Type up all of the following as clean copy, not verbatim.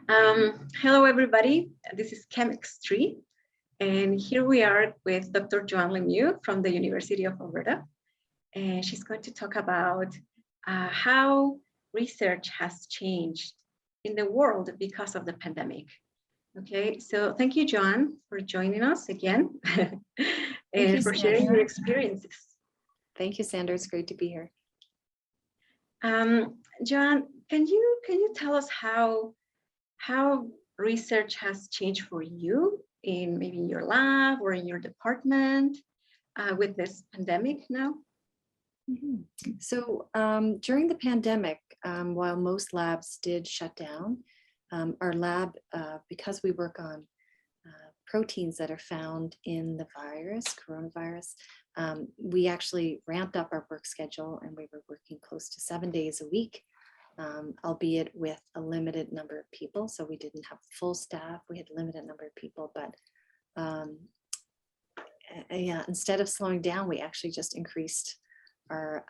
Hello, everybody. This is Chemistry, and here we are with Dr. Joanne Lemieux from the University of Alberta, and she's going to talk about how research has changed in the world because of the pandemic. Okay, so thank you, Joanne, for joining us again and for sharing your experiences. Thank you, Sandra. It's great to be here. Joanne, can you tell us how research has changed for you in maybe your lab or in your department with this pandemic now? So during the pandemic, while most labs did shut down, our lab, because we work on proteins that are found in the virus, coronavirus, we actually ramped up our work schedule and we were working close to 7 days a week, albeit with a limited number of people. So we didn't have full staff, we had a limited number of people, but yeah, instead of slowing down, we actually just increased our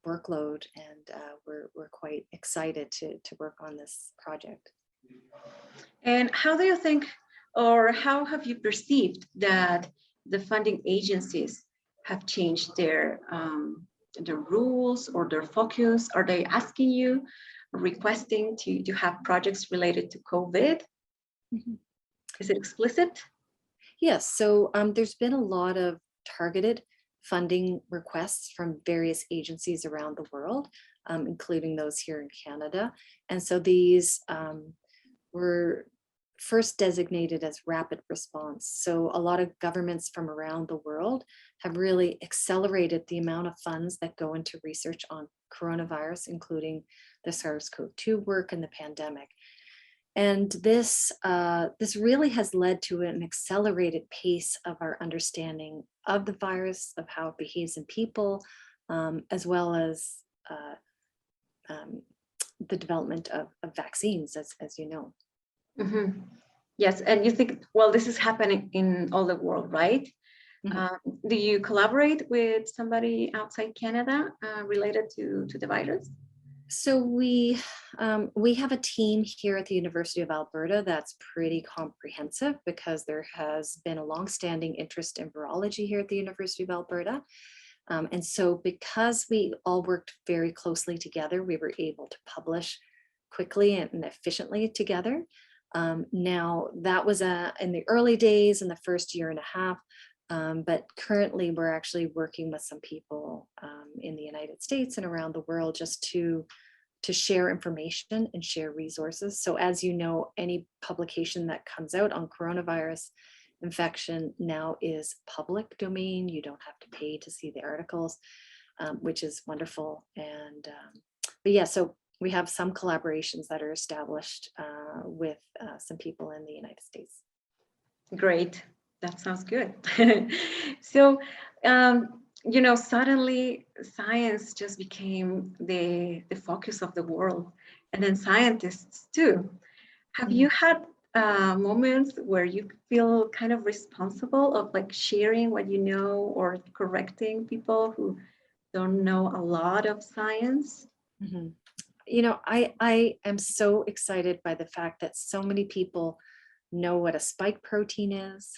workload, and we're quite excited to work on this project. And how do you think, or how have you perceived that the funding agencies have changed their rules or their focus? Are they asking you, requesting to have projects related to COVID? Is it explicit? Yes, so there's been a lot of targeted funding requests from various agencies around the world, including those here in Canada. And so these were first designated as rapid response. So a lot of governments from around the world have really accelerated the amount of funds that go into research on coronavirus, including the SARS-CoV-2 work and the pandemic. And this really has led to an accelerated pace of our understanding of the virus, of how it behaves in people, as well as the development of vaccines, as you know. Mm-hmm. Yes, and you think, well, this is happening in all the world, right? Do you collaborate with somebody outside Canada related to the virus? So we have a team here at the University of Alberta that's pretty comprehensive, because there has been a longstanding interest in virology here at the University of Alberta. And so because we all worked very closely together, we were able to publish quickly and efficiently together. Now that was in the early days, in the first year and a half, but currently we're actually working with some people in the United States and around the world just to share information and share resources. So as you know, any publication that comes out on coronavirus infection now is public domain. You don't have to pay to see the articles, which is wonderful. And but yeah, so we have some collaborations that are established with some people in the United States. Great, that sounds good. So, you know, suddenly science just became the focus of the world, and then scientists too. Have you had moments where you feel kind of responsible of like sharing what you know or correcting people who don't know a lot of science? You know, I am so excited by the fact that so many people know what a spike protein is.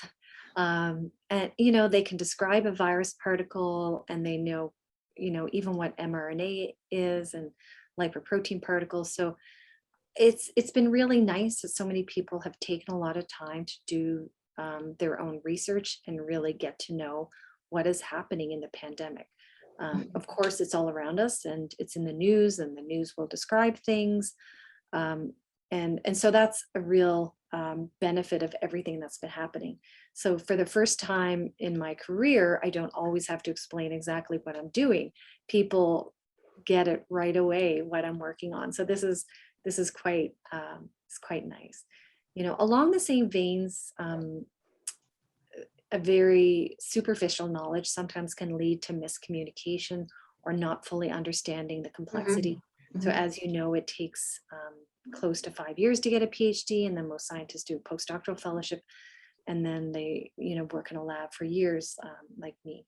And, you know, they can describe a virus particle, and they know, you know, even what mRNA is and lipoprotein particles. So it's been really nice that so many people have taken a lot of time to do their own research and really get to know what is happening in the pandemic. Of course, it's all around us, and it's in the news, and the news will describe things. And so that's a real benefit of everything that's been happening. So for the first time in my career, I don't always have to explain exactly what I'm doing. People get it right away what I'm working on. So this is quite it's quite nice. You know, along the same veins, a very superficial knowledge sometimes can lead to miscommunication or not fully understanding the complexity. So as you know, it takes close to 5 years to get a PhD, and then most scientists do a postdoctoral fellowship, and then they, you know, work in a lab for years, like me.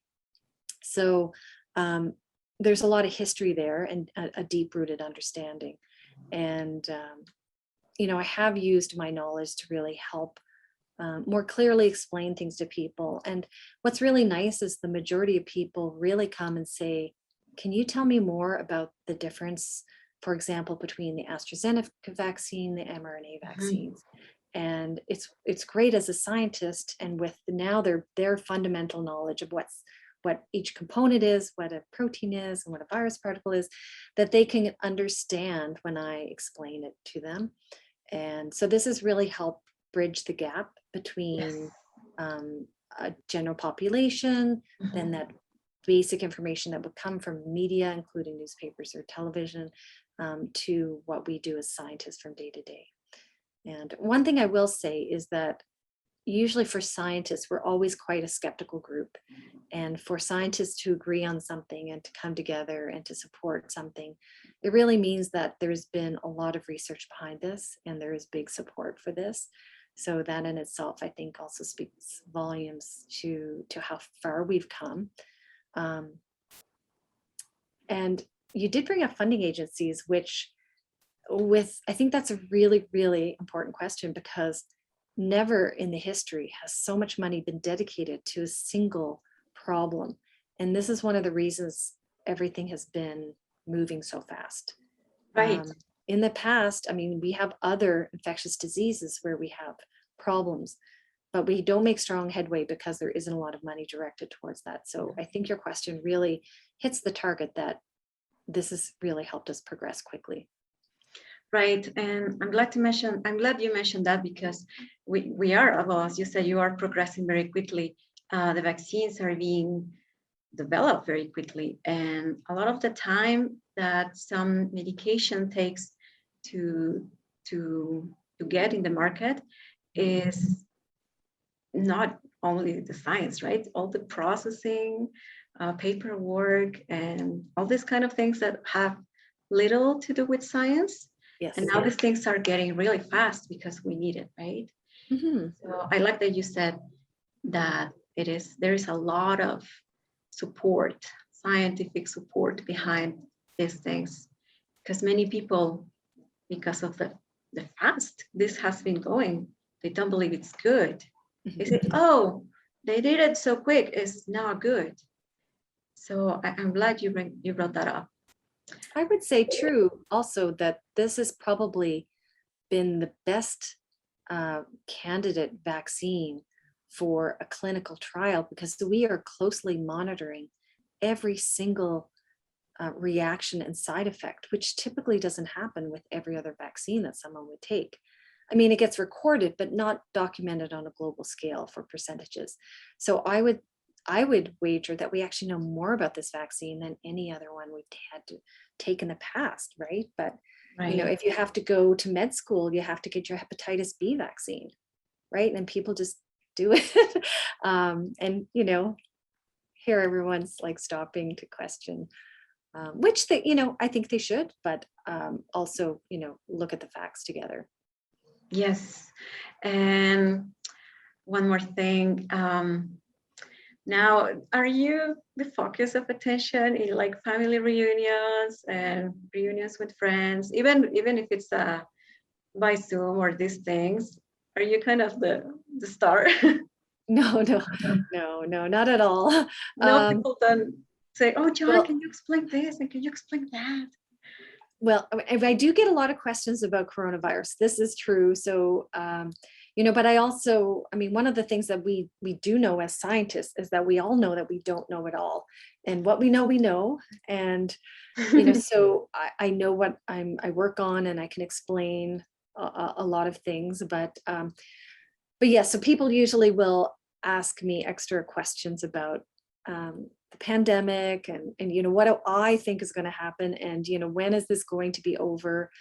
So there's a lot of history there, and a deep-rooted understanding. And I have used my knowledge to really help more clearly explain things to people. And what's really nice is the majority of people really come and say, can you tell me more about the difference, for example, between the AstraZeneca vaccine, the mRNA vaccines? And it's great as a scientist, and with now their fundamental knowledge of what each component is, what a protein is, and what a virus particle is, that they can understand when I explain it to them. And so this has really helped bridge the gap between a general population, then that basic information that would come from media, including newspapers or television, to what we do as scientists from day to day. And one thing I will say is that usually for scientists, we're always quite a skeptical group. And for scientists to agree on something and to come together and to support something, it really means that there's been a lot of research behind this and there is big support for this. So that in itself, I think, also speaks volumes to how far we've come. And you did bring up funding agencies, which I think that's a really, really important question, because never in the history has so much money been dedicated to a single problem. And this is one of the reasons everything has been moving so fast. Right. In the past, I mean, we have other infectious diseases where we have problems, but we don't make strong headway because there isn't a lot of money directed towards that. So I think your question really hits the target, that this has really helped us progress quickly. Right, and I'm glad you mentioned that, because we are, well, as you said, you are progressing very quickly. The vaccines are being developed very quickly, and a lot of the time that some medication takes to get in the market is not only the science, right? All the processing, paperwork, and all these kind of things that have little to do with science. Yes. And now these things are getting really fast because we need it, right? So I like that you said that there is a lot of support, scientific support behind these things, because many people, because of the fast this has been going, they don't believe it's good. They say, oh, they did it so quick, it's not good. So I'm glad you brought that up. I would say true also that this has probably been the best candidate vaccine for a clinical trial, because we are closely monitoring every single reaction and side effect, which typically doesn't happen with every other vaccine that someone would take. I mean, it gets recorded, but not documented on a global scale for percentages. So I would wager that we actually know more about this vaccine than any other one we've had to take in the past, right? But if you have to go to med school, you have to get your hepatitis B vaccine, right? And people just do it. And here everyone's like stopping to question, which they, I think they should, but also, look at the facts together. Yes. And one more thing. Now, are you the focus of attention in like family reunions and reunions with friends, even if it's by Zoom or these things? Are you kind of the star? No, not at all. People don't say, "Oh, John, can you explain this and can you explain that?" Well, I do get a lot of questions about coronavirus. This is true. So, but I also, one of the things that we do know as scientists is that we all know that we don't know it all. And what we know. And, so I know what I work on, and I can explain a lot of things. But yeah, so people usually will ask me extra questions about the pandemic and what do I think is going to happen, and when is this going to be over,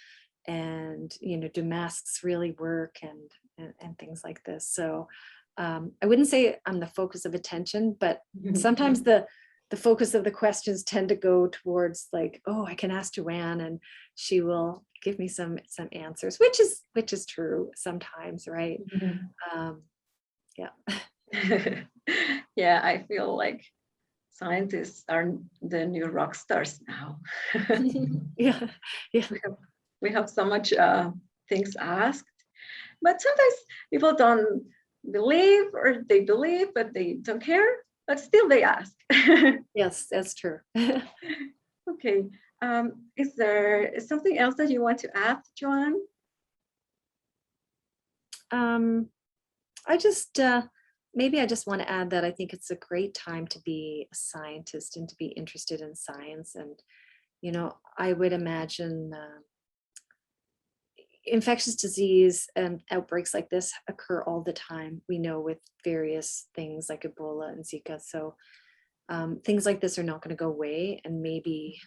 and do masks really work, and things like this. So I wouldn't say I'm the focus of attention, but sometimes the focus of the questions tend to go towards like, oh, I can ask Joanne and she will give me some answers, which is true sometimes, right? Yeah. Yeah, I feel like scientists are the new rock stars now. Yeah. We have so much things asked. But sometimes people don't believe, or they believe, but they don't care, but still they ask. Yes, that's true. Okay. Is there something else that you want to add, Joanne? I just maybe I just want to add that I think it's a great time to be a scientist and to be interested in science. And I would imagine infectious disease and outbreaks like this occur all the time. We know with various things like Ebola and Zika. So things like this are not going to go away, and maybe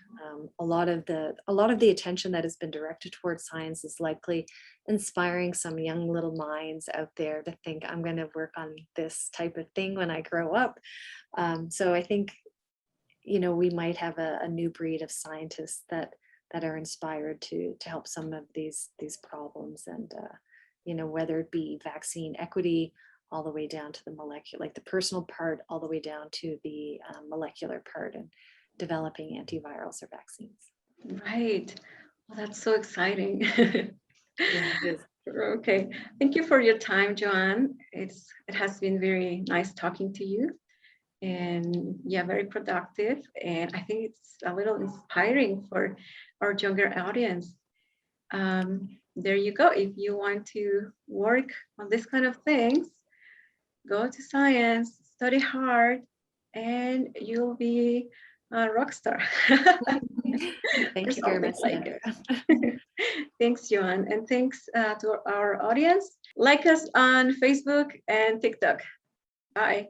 a lot of the attention that has been directed towards science is likely inspiring some young little minds out there to think, I'm going to work on this type of thing when I grow up. So I think we might have a new breed of scientists that are inspired to help some of these problems, and whether it be vaccine equity all the way down to the molecular, like the personal part, all the way down to the molecular part, and developing antivirals or vaccines. Right. Well, that's so exciting. Yeah, it is. Okay. Thank you for your time, Joanne. It has been very nice talking to you, and yeah, very productive. And I think it's a little inspiring for our younger audience. There you go. If you want to work on this kind of things, go to science, study hard, and you'll be a rock star. Thank you very much, Sandra. Thanks, Joanne. And thanks to our audience. Like us on Facebook and TikTok. Bye.